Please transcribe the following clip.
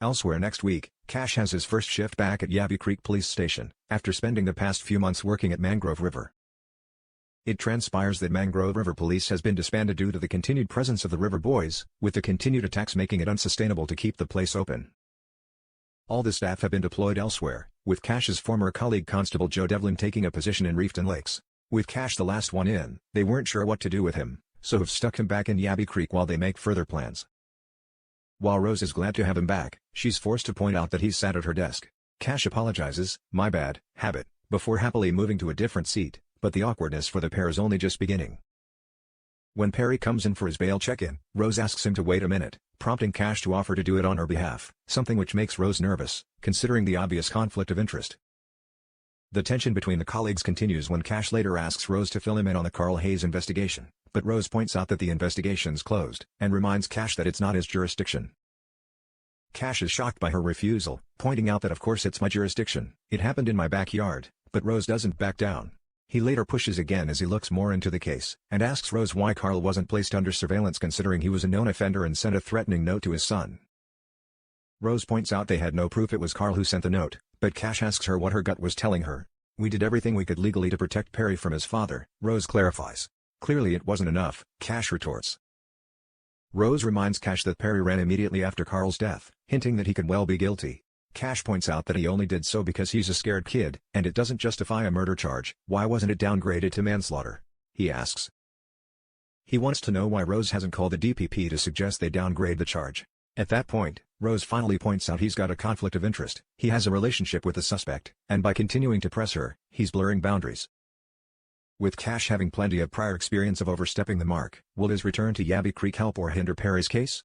Elsewhere next week, Cash has his first shift back at Yabby Creek Police Station, after spending the past few months working at Mangrove River. It transpires that Mangrove River Police has been disbanded due to the continued presence of the River Boys, with the continued attacks making it unsustainable to keep the place open. All the staff have been deployed elsewhere, with Cash's former colleague Constable Joe Devlin taking a position in Reefton Lakes. With Cash the last one in, they weren't sure what to do with him, so have stuck him back in Yabby Creek while they make further plans. While Rose is glad to have him back, she's forced to point out that he's sat at her desk. Cash apologizes, "My bad, habit," before happily moving to a different seat, but the awkwardness for the pair is only just beginning. When Perry comes in for his bail check-in, Rose asks him to wait a minute, prompting Cash to offer to do it on her behalf, something which makes Rose nervous, considering the obvious conflict of interest. The tension between the colleagues continues when Cash later asks Rose to fill him in on the Carl Hayes investigation, but Rose points out that the investigation's closed, and reminds Cash that it's not his jurisdiction. Cash is shocked by her refusal, pointing out that of course it's my jurisdiction, it happened in my backyard, but Rose doesn't back down. He later pushes again as he looks more into the case, and asks Rose why Carl wasn't placed under surveillance considering he was a known offender and sent a threatening note to his son. Rose points out they had no proof it was Carl who sent the note, but Cash asks her what her gut was telling her. "We did everything we could legally to protect Perry from his father," Rose clarifies. "Clearly it wasn't enough," Cash retorts. Rose reminds Cash that Perry ran immediately after Carl's death, hinting that he could well be guilty. Cash points out that he only did so because he's a scared kid, and it doesn't justify a murder charge. "Why wasn't it downgraded to manslaughter?" he asks. He wants to know why Rose hasn't called the DPP to suggest they downgrade the charge. At that point, Rose finally points out he's got a conflict of interest. He has a relationship with the suspect, and by continuing to press her, he's blurring boundaries. With Cash having plenty of prior experience of overstepping the mark, will his return to Yabby Creek help or hinder Perry's case?